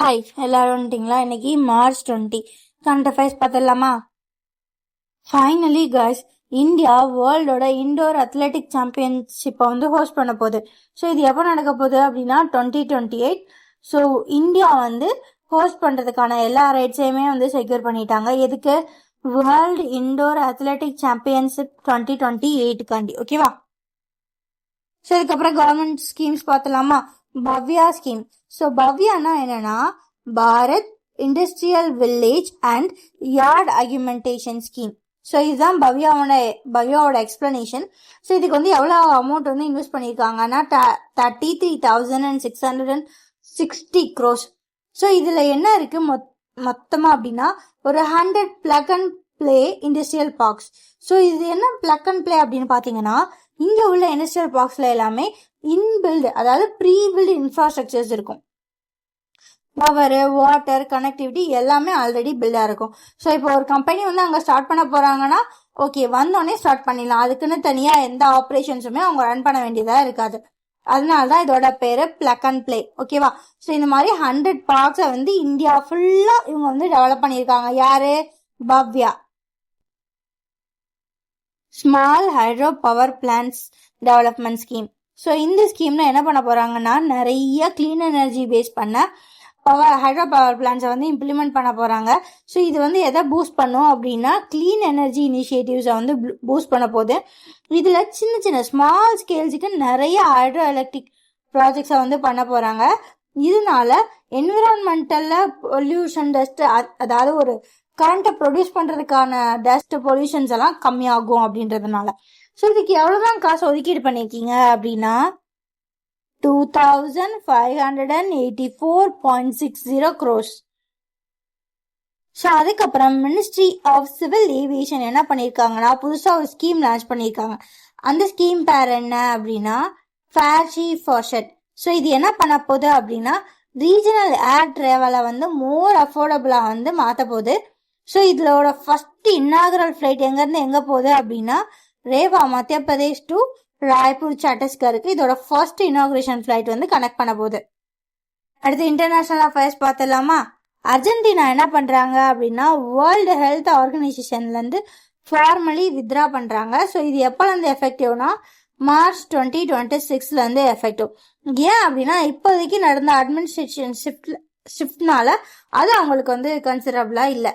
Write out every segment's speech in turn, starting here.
Hi, எல்லாரும் வந்துட்டீங்களா? இன்னைக்கு மார்ச் 20 கரண்ட் அஃபேர்ஸ் பார்த்துடலாமா? ஃபைனலி கைஸ், இந்தியா வேர்ல்டோட இண்டோர் அத்லெட்டிக் சாம்பியன்ஷிப்பை ஹோஸ்ட் பண்ண போகுது. ஸோ இது எப்போ நடக்க போகுது அப்படின்னா 2028. ஸோ இந்தியா ஹோஸ்ட் பண்ணுறதுக்கான எல்லா ரைட்ஸையுமே செக்யூர் பண்ணிட்டாங்க. எதுக்கு? வேர்ல்டு இண்டோர் அத்லெட்டிக் சாம்பியன்ஷிப் 2028 ஓகேவா? ஸோ இதுக்கப்புறம் கவர்மெண்ட் ஸ்கீம்ஸ் பார்த்தலாமா? பவ்யா ஸ்கீம். ஸோ பவ்யானா என்னன்னா Bharat industrial village and yard augmentation scheme. So இதுதான் பவ்யாவோட எக்ஸ்பிளனேஷன். ஸோ இதுக்கு எவ்வளோ அமௌண்ட் இன்வெஸ்ட் பண்ணியிருக்காங்கன்னா 33,660 crores. ஸோ இதில் என்ன இருக்கு மொத்தமாக அப்படின்னா ஒரு 100 plug and play industrial parks. So இது என்ன plug and play அப்படின்னு பார்த்தீங்கன்னா இங்கே உள்ள இண்டஸ்ட்ரியல் பார்க்ஸ்ல எல்லாமே இன்பில்டு, அதாவது ப்ரீ பில்டு இன்ஃப்ராஸ்ட்ரக்சர்ஸ் இருக்கும். பவர், வாட்டர், கனெக்டிவிட்டி எல்லாமே ஆல்ரெடி பில்டாக இருக்கும். ஸோ இப்போ ஒரு கம்பெனி அங்கே ஸ்டார்ட் பண்ண போகிறாங்கன்னா ஓகே, வந்தோடனே ஸ்டார்ட் பண்ணிடலாம். அதுக்குன்னு தனியாக எந்த ஆப்ரேஷன்ஸுமே அவங்க ரன் பண்ண வேண்டியதாக இருக்காது. அதனால தான் இதோட பேர் பிளக் அண்ட் பிளே. ஓகேவா? ஸோ இந்த மாதிரி 100 பார்க்ஸை இந்தியா ஃபுல்லாக இவங்க டெவலப் பண்ணியிருக்காங்க. யாரு? Bhavya. Small hydro power plants development scheme. So இந்த ஸ்கீம்ல என்ன பண்ண போறாங்கன்னா நிறைய கிளீன் எனர்ஜி பேஸ் பண்ண ஹைட்ரோ பவர் பிளான்ஸை இம்ப்ளிமெண்ட் பண்ண போறாங்க. ஸோ இது எதை பூஸ்ட் பண்ணும் அப்படின்னா கிளீன் எனர்ஜி இனிஷியேட்டிவ்ஸை பூஸ்ட் பண்ண போகுது. இதுல சின்ன சின்ன ஸ்மால் ஸ்கேல்ஸுக்கு நிறைய ஹைட்ரோ எலக்ட்ரிக் ப்ராஜெக்ட்ஸை பண்ண போறாங்க. இதனால என்விரான்மெண்டல்ல பொல்யூஷன் டஸ்ட், அதாவது ஒரு கரண்ட்டை ப்ரொடியூஸ் பண்றதுக்கான டஸ்ட் பொல்யூஷன்ஸ் எல்லாம் கம்மியாகும் அப்படின்றதுனால. ஸோ இதுக்கு எவ்வளவுதான் காசு ஒதுக்கீடு பண்ணிருக்கீங்க அப்படின்னா 2,584.60 crores. ஸோ அதுக்கப்புறம் மினிஸ்ட்ரி ஆஃப் சிவில் ஏவியேஷன் என்ன பண்ணியிருக்காங்கன்னா புதுசா ஒரு ஸ்கீம் லான்ச் பண்ணியிருக்காங்க. அந்த ஸ்கீம் பேர் என்ன அப்படின்னா ஃபேர்ஷி ஃபார்ஷட். ஸோ இது என்ன பண்ண போகுது அப்படின்னா ரீஜனல் ஏர் டிராவலை மோர் அஃபோர்டபுளா மாற்ற போகுது. ஸோ இதோட ஃபர்ஸ்ட் இன்னாகரல் ஃபிளைட் எங்கேருந்து எங்கே போகுது அப்படின்னா ரேவா, மத்திய பிரதேஷ் டு ராய்ப்பூர் சத்தீஸ்கருக்கு இதோட ஃபர்ஸ்ட் இனாகுரேஷன் ஃபிளைட் கனெக்ட் பண்ண போகுது. அடுத்து இன்டர்நேஷனல் அஃபேர்ஸ் பார்த்துடலாமா? அர்ஜென்டினா என்ன பண்றாங்க அப்படின்னா வேர்ல்டு ஹெல்த் ஆர்கனைசேஷன்ல ஃபார்மலி வித்ரா பண்றாங்க. ஸோ இது எப்போலேருந்து எஃபெக்டிவ்னா மார்ச் 2026 எஃபெக்டிவ். ஏன் அப்படின்னா இப்போதைக்கு நடந்த அட்மினிஸ்ட்ரேஷன் ஷிஃப்ட்னால அது அவங்களுக்கு கன்சிடரபிளா இல்லை.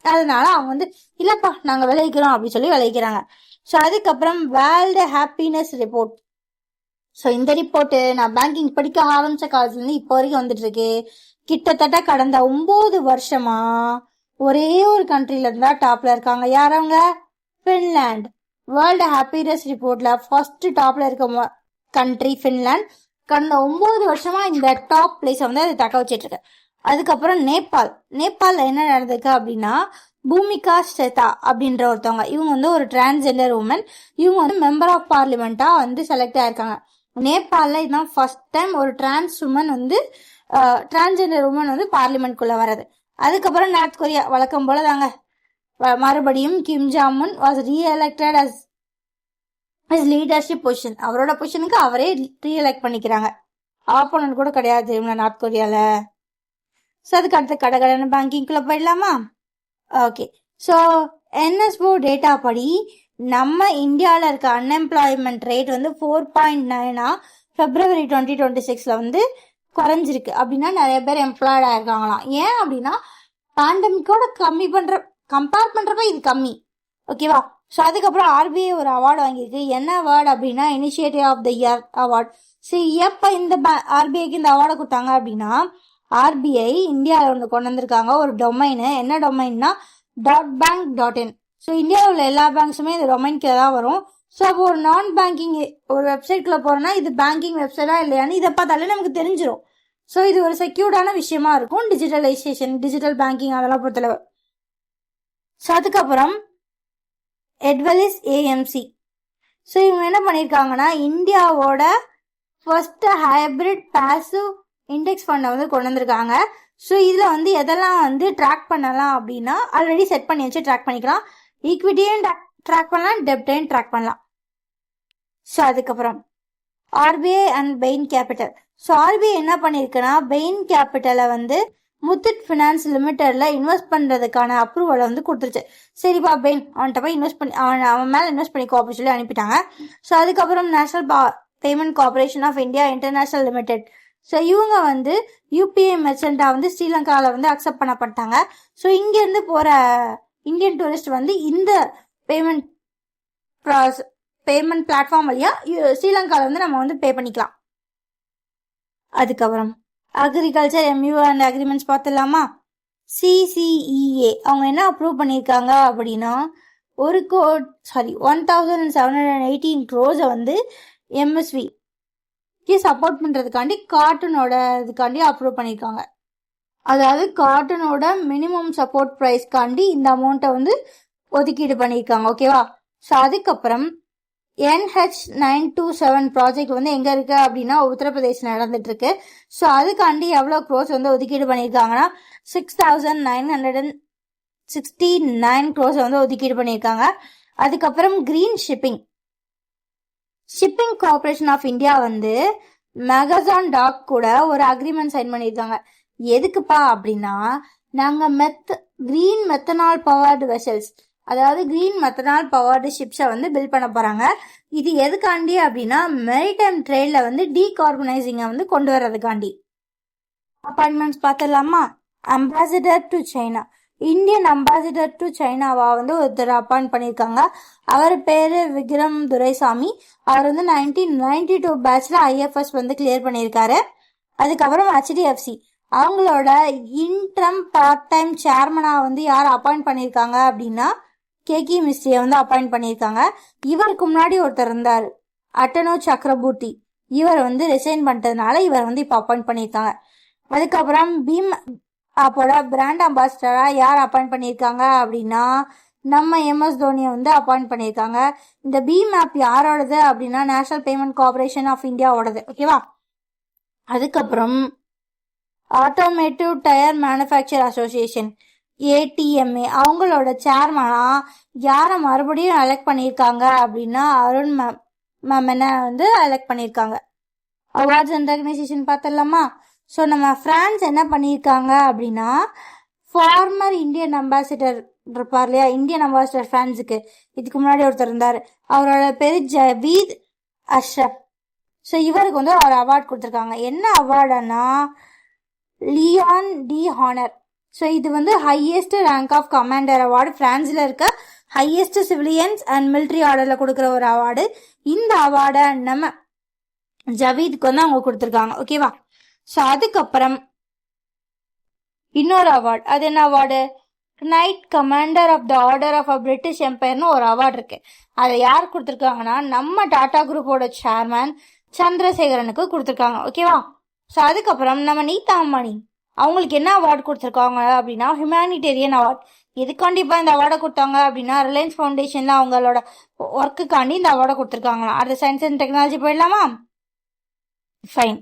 அதனால அவங்க இல்லப்பா நாங்க விளைவிக்கிறோம் அப்படின்னு சொல்லி விளைவிக்கிறாங்க. ஸோ அதுக்கப்புறம் வேர்ல்டு ஹாப்பினஸ் ரிப்போர்ட். ஸோ இந்த ரிப்போர்ட் நான் பேங்கிங் படிக்க ஆரம்பிச்ச காலத்துல இப்போ வரைக்கும் வந்துட்டு இருக்கு. கிட்டத்தட்ட கடந்த 9 வருஷமா ஒரே ஒரு கண்ட்ரில இருந்தா டாப்ல இருக்காங்க. யாரவங்க? பின்லாந்து. வேர்ல்டு ஹாப்பினஸ் ரிப்போர்ட்ல ஃபர்ஸ்ட் டாப்ல இருக்க கண்ட்ரி பின்லாந்து. கடந்த 9 வருஷமா இந்த டாப் பிளேஸ் அது தக்க வச்சிட்டு இருக்கு. அதுக்கப்புறம் நேபாள் என்ன நடந்திருக்கு அப்படின்னா பூமிகா ஸ்டெதா அப்படின்ற ஒருத்தவங்க, இவங்க ஒரு டிரான்ஸ்ஜெண்டர் உமன். இவங்க மெம்பர் ஆஃப் பார்லிமெண்டா செலக்ட் ஆயிருக்காங்க. நேபாளில் இதுதான் ஃபர்ஸ்ட் டைம் ஒரு டிரான்ஸ்ஜெண்டர் உமன் பார்லிமெண்ட்குள்ள வர்றது. அதுக்கப்புறம் நார்த் கொரியா வழக்கம் போல தாங்க மறுபடியும் Kim Jong Un was reelected as leadership position. அவரோட பொசிஷனுக்கு அவரே ரீஎலெக்ட் பண்ணிக்கிறாங்க. ஆப்போனன்ட் கூட கிடையாது நார்த் கொரியால. ஸோ அதுக்கு அடுத்து கடகடன்னு பேங்கிங்குள்ள போயிடலாமா? ஓகே. ஸோ என்எஸ்ஓ டேட்டா படி நம்ம இந்தியாவில் இருக்க அன்எம்ப்ளாய்மெண்ட் ரேட் 4.9 February 2026 குறைஞ்சிருக்கு. அப்படின்னா நிறைய பேர் எம்ப்ளாய்ட் ஆயிருக்காங்களாம். ஏன் அப்படின்னா பேண்டமிக்கோட கம்பேர் பண்றப்ப இது கம்மி. ஓகேவா? ஸோ அதுக்கப்புறம் ஆர்பிஐ ஒரு அவார்டு வாங்கியிருக்கு. என்ன அவார்டு அப்படின்னா initiative of the year award. சரி, எப்போ இந்த ஆர்பிஐக்கு இந்த அவார்டை கொடுத்தாங்க அப்படின்னா ஆர்பிஐ இந்தியாவில் கொண்டு வந்திருக்காங்க ஒரு டொமைனு. என்ன டொமைன்னா .bank.in. ஸோ இந்தியாவில் உள்ள எல்லா பேங்க்ஸுமே இந்த டொமைனுக்கு தான் வரும். ஸோ அப்போ ஒரு நான் பேங்கிங் ஒரு வெப்சைட்குள்ள போறோம்னா இது பேங்கிங் வெப்சைட்டா இல்லையான்னு இதை பார்த்தாலே நமக்கு தெரிஞ்சிடும். ஸோ இது ஒரு செக்யூர்டான விஷயமா இருக்கும். டிஜிட்டலைசேஷன், டிஜிட்டல் பேங்கிங் அதெல்லாம் பொறுத்தளவு. ஸோ அதுக்கப்புறம் எட்வலிஸ் ஏஎம்சி. ஸோ இவங்க என்ன பண்ணியிருக்காங்கன்னா இந்தியாவோட ஃபர்ஸ்ட் ஹைபிரிட் பாசிவ் இண்டெக்ஸ் ஃபண்டை கொண்டு வந்திருக்காங்க. ஸோ இதில் எதெல்லாம் ட்ராக் பண்ணலாம் அப்படின்னா ஆல்ரெடி செட் பண்ணி வச்சு ட்ராக் பண்ணிக்கலாம். ஈக்விட்டியும் ட்ராக் பண்ணலாம், டெப்டையும் ட்ராக் பண்ணலாம். ஸோ அதுக்கப்புறம் RBI and pain capital. So RBI என்ன பண்ணியிருக்குன்னா பெயின் கேபிட்டலை வந்து முத்தூட் ஃபினான்ஸ் லிமிடெட்ல இன்வெஸ்ட் பண்றதுக்கான அப்ரூவலை வந்து கொடுத்துருச்சு. சரிப்பா பெயின் அவன்கிட்ட போய் இன்வெஸ்ட் பண்ணி அவன் மேல இன்வெஸ்ட் பண்ணிக்கோ அப்படின்னு சொல்லி அனுப்பிட்டாங்க. ஸோ அதுக்கப்புறம் national payment corporation of India international limited, so இவங்க வந்து யூபிஐ மெர்ச்சண்டா வந்து ஸ்ரீலங்காவில் வந்து அக்செப்ட் பண்ணப்பட்டாங்க. ஸோ இங்கேருந்து போற இந்தியன் டூரிஸ்ட் வந்து இந்த பேமெண்ட் பிளாட்ஃபார்ம் வழியா ஸ்ரீலங்காவில் வந்து நம்ம வந்து பே பண்ணிக்கலாம். அதுக்கப்புறம் அக்ரிகல்ச்சர் எம்யூ அண்ட் அக்ரிமெண்ட்ஸ் பார்த்துடலாமா. சிசிஇஏ அவங்க என்ன அப்ரூவ் பண்ணியிருக்காங்க அப்படின்னா 1,718 crores வந்து எம்எஸ்வி சப்போர்ட் பண்றதுக்காண்டி காட்டனோட இதுக்காண்டி அப்ரூவ் பண்ணியிருக்காங்க. அதாவது காட்டனோட மினிமம் சப்போர்ட் ப்ரைஸ்க்காண்டி இந்த அமௌண்ட்டை வந்து ஒதுக்கீடு பண்ணியிருக்காங்க. ஓகேவா. ஸோ அதுக்கப்புறம் NH927 ப்ராஜெக்ட் வந்து எங்க இருக்கு அப்படின்னா உத்தரப்பிரதேசம் நடந்துட்டு இருக்கு. ஸோ அதுக்காண்டி எவ்வளவு க்ரோஸ் வந்து ஒதுக்கீடு பண்ணியிருக்காங்கன்னா 6,969 crores வந்து ஒதுக்கீடு பண்ணியிருக்காங்க. அதுக்கப்புறம் green shipping corporation of India வந்து மெகசான் டாக் கூட ஒரு அக்ரிமெண்ட் சைன் பண்ணியிருக்காங்க. எதுக்குப்பா அப்படின்னா நாங்க கிரீன் மெத்தனால் பவர்டு வெசல்ஸ், அதாவது கிரீன் மெத்தனால் பவர்டு ஷிப்ஸை வந்து பில்ட் பண்ண போறாங்க. இது எதுக்காண்டி அப்படின்னா மெரிடைம் ட்ரேட்ல வந்து டீகார்பனைசிங்கை வந்து கொண்டு வர்றதுக்காண்டி. அப்பாயின்மெண்ட்ஸ் பார்த்துடலாமா. Ambassador to China, Indian ambassador to சைனாவா வந்து ஒருத்தர் அப்பாயிண்ட் பண்ணியிருக்காங்க. அவர் பேரு விக்ரம் துரைசாமி. அவர் வந்து 1992 பேட்ச்ல IFS வந்து கிளியர் பண்ணியிருக்காரு. அதுக்கப்புறம் HDFC அவங்களோட இன்ட்ரம் பார்ட் டைம் சேர்மனா வந்து யார் அப்பாயிண்ட் பண்ணியிருக்காங்க அப்படின்னா கேகி மிஸ்ரியை வந்து அப்பாயிண்ட் பண்ணியிருக்காங்க. இவருக்கு முன்னாடி ஒருத்தர் இருந்தார் அட்டனோ சக்கரபூர்த்தி, இவர் வந்து ரிசைன் பண்ணிட்டதுனால இவர் வந்து இப்போ அப்பாயிண்ட் பண்ணியிருக்காங்க. அதுக்கப்புறம் பீம் ஆப்போட பிராண்ட் அம்பாசிடரா யார் அப்பாயிண்ட் பண்ணியிருக்காங்க அப்படின்னா நம்ம MS தோனியை வந்து அப்பாயிண்ட் பண்ணியிருக்காங்க. இந்த பீம் ஆப் யாரோடது அப்படின்னா நேஷனல் பேமெண்ட் கார்பரேஷன் ஆஃப் இந்தியாவோடது. ஓகேவா. அதுக்கப்புறம் automotive tyre manufacture association ATMA அவங்களோட சேர்மனா யாரை மறுபடியும் எலெக்ட் பண்ணியிருக்காங்க அப்படின்னா அருண் மேம் வந்து எலெக்ட் பண்ணியிருக்காங்க. அவார்ட்ஸ் அண்ட் ரெகனைசேஷன் பார்த்துடலாமா. ஸோ நம்ம பிரான்ஸ் என்ன பண்ணியிருக்காங்க அப்படின்னா ஃபார்மர் இந்தியன் அம்பாசிடர் இருப்பார் இல்லையா, இந்தியன் அம்பாசிடர் பிரான்ஸுக்கு இதுக்கு முன்னாடி ஒருத்தர் இருந்தார். அவரோட பேரு ஜவீத் அஷ்ரப். ஸோ இவருக்கு வந்து ஒரு அவார்ட் கொடுத்துருக்காங்க. என்ன அவார்டுன்னா லியான் டி ஹானர். ஸோ இது வந்து highest rank of commander award, பிரான்ஸ்ல இருக்க ஹையஸ்ட் சிவிலியன்ஸ் அண்ட் மிலிட்ரி ஆர்டர்ல கொடுக்குற ஒரு அவார்டு. இந்த அவார்டை நம்ம ஜவீதுக்கு வந்து அவங்க கொடுத்துருக்காங்க. ஓகேவா. ஸோ அதுக்கப்புறம் இன்னொரு அவார்டு, அது என்ன award, knight commander of the order of a British எம்பையர்னு ஒரு அவார்டு இருக்கு. அதை யார் கொடுத்துருக்காங்கன்னா நம்ம டாடா குரூப்போட சேர்மேன் சந்திரசேகரனுக்கு கொடுத்துருக்காங்க. ஓகேவா. ஸோ அதுக்கப்புறம் நம்ம நீதா அம்பானி அவங்களுக்கு என்ன அவார்டு கொடுத்துருக்காங்க அப்படின்னா ஹியூமானிடேரியன் அவார்டு. எதுக்காண்டிப்பா இந்த அவார்டை கொடுத்தாங்க அப்படின்னா ரிலையன்ஸ் ஃபவுண்டேஷன்ல அவங்களோட ஒர்க்குக்காண்டி இந்த அவார்டை கொடுத்துருக்காங்களா. அடுத்த சயின்ஸ் அண்ட் டெக்னாலஜி போயிடலாமா. Fine.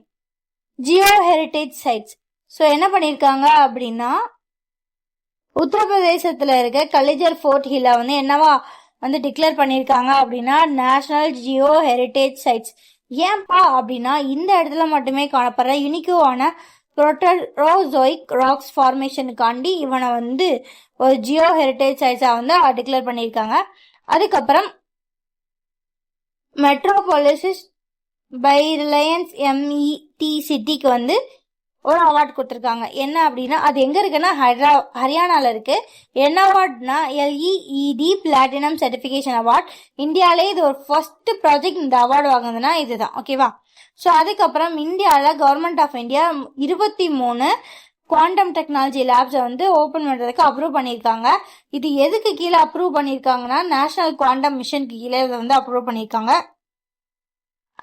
Jio heritage sides. So என்ன பண்ணியிருக்காங்க அப்படின்னா உத்தரப்பிரதேசத்துல இருக்க கலிஜர் ஃபோர்ட் ஹில்ல வந்து என்னவா வந்து டிக்ளேர் பண்ணியிருக்காங்க அப்படின்னா நேஷனல் ஜியோ ஹெரிட்டேஜ் சைட்ஸ். ஏன்பா அப்படின்னா இந்த இடத்துல மட்டுமே காணப்படுற யுனிக்குவான புரோட்டோசோயிக் ராக்ஸ் ஃபார்மேஷனுக்காண்டி இவனை வந்து ஒரு ஜியோ ஹெரிட்டேஜ் சைட்ஸா வந்து டிக்ளேர் பண்ணியிருக்காங்க. அதுக்கப்புறம் மெட்ரோபாலிசிஸ் பை ரிலையன்ஸ் MET சிட்டிக்கு வந்து ஒரு அவார்டு கொடுத்துருக்காங்க. என்ன அப்படின்னா அது எங்க இருக்குன்னா ஹரியானால இருக்கு. என்ன அவார்ட்னா LEED பிளாட்டினம் சர்டிபிகேஷன் அவார்ட். இந்தியாலே இது ஒரு ஃபர்ஸ்ட் ப்ராஜெக்ட் இந்த அவார்டு வாங்குதுன்னா இதுதான். ஓகேவா. ஸோ அதுக்கப்புறம் இந்தியாவில் government of India 23 quantum technology லேப்ஸை வந்து ஓப்பன் பண்ணுறதுக்கு அப்ரூவ் பண்ணியிருக்காங்க. இது எதுக்கு கீழே அப்ரூவ் பண்ணியிருக்காங்கன்னா நேஷனல் குவாண்டம் மிஷனுக்கு கீழே இதை வந்து அப்ரூவ் பண்ணியிருக்காங்க.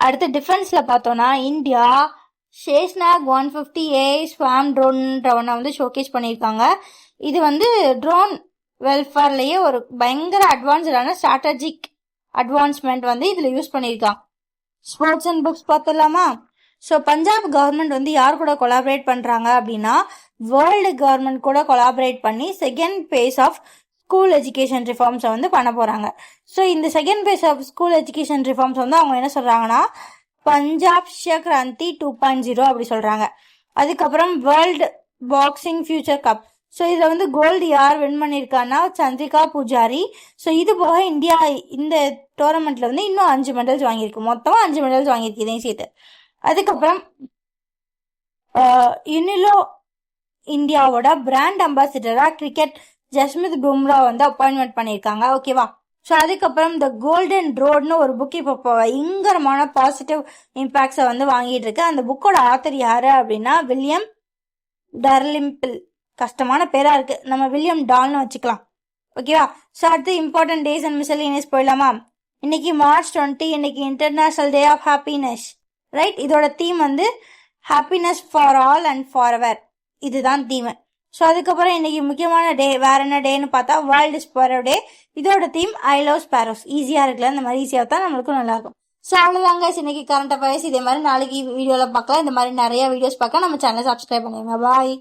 அடுத்து டிஃபென்ஸ்ல பார்த்தோம்னா இந்தியா ஷேஷ்நாக் 150A ஸ்வாம் ட்ரோன்றவனை வந்து ஷோகேஸ் பண்ணியிருக்காங்க. இது வந்து ட்ரோன் வெல்ஃபேர்லயே ஒரு பயங்கர அட்வான்ஸ்டான ஸ்ட்ராட்டஜிக் அட்வான்ஸ்மெண்ட் வந்து இதுல யூஸ் பண்ணியிருக்காங்க. ஸ்போர்ட்ஸ் அண்ட் புக்ஸ் பார்த்துடலாமா. ஸோ பஞ்சாப் கவர்மெண்ட் வந்து யார் கூட கொலாபரேட் பண்றாங்க அப்படின்னா வேர்ல்டு கவர்மெண்ட் கூட கொலாபரேட் பண்ணி second phase of school education ரிஃபார்ம்ஸை வந்து பண்ண போறாங்க. ஸோ இந்த second phase of school education reforms வந்து அவங்க என்ன சொல்றாங்கன்னா பஞ்சாப் ஷக்ராந்தி 2.0 அப்படி சொல்றாங்க. அதுக்கப்புறம் world boxing future cup. So இதில் வந்து கோல்டு யார் வின் பண்ணியிருக்கான்னா சந்திரிகா பூஜாரி. ஸோ இது போக இந்தியா இந்த டோர்னமெண்ட்ல வந்து இன்னும் 5 மெடல்ஸ் வாங்கியிருக்கு. மொத்தம் 5 மெடல்ஸ் வாங்கியிருக்கு இதையும் சேர்த்து. அதுக்கப்புறம் யுனிலோ இந்தியாவோட பிராண்ட் அம்பாசிடரா கிரிக்கெட் ஜஸ்மித் பும்ரா வந்து அப்பாயின்மெண்ட் பண்ணியிருக்காங்க. ஓகேவா. ஸோ அதுக்கப்புறம் த கோல்டன் ரோட்னு ஒரு புக் இப்போ பயங்கரமான பாசிட்டிவ் இம்பாக்ட்ஸை வந்து வாங்கிட்டு இருக்கு. அந்த புக்கோட ஆத்தர் யாரு அப்படின்னா வில்லியம் டர்லிம்பிள். கஷ்டமான பேரா இருக்கு, நம்ம வில்லியம் டால்னு வச்சுக்கலாம். ஓகேவா. ஸோ அடுத்து இம்பார்ட்டன்ட் டேஸ் அண்ட் மிஸ்செலேனியஸ் போயிடலாமா. இன்னைக்கு மார்ச் 20, இன்னைக்கு international day of happiness. Right. இதோட தீம் வந்து happiness for all and forever. இதுதான் தீம். ஸோ அதுக்கப்புறம் இன்னைக்கு முக்கியமான டே வேற என்ன டேன்னு பார்த்தா வேர்ல்டு ஸ்பேரோ டே. இதோட தீம் ஐ லவ் ஸ்பேரோஸ். ஈஸியா இருக்குல்ல, இந்த மாதிரி ஈஸியாக தான் நம்மளுக்கும் நல்லா இருக்கும். ஸோ அவ்வளோதாங்க இன்னைக்கு கரண்ட் அஃபேர்ஸ். இதே மாதிரி நாளைக்கு வீடியோவில் பார்க்கலாம். இந்த மாதிரி நிறைய வீடியோஸ் பார்க்க நம்ம சேனலை சப்ஸ்கிரைப் பண்ணிடுங்க. பாய்.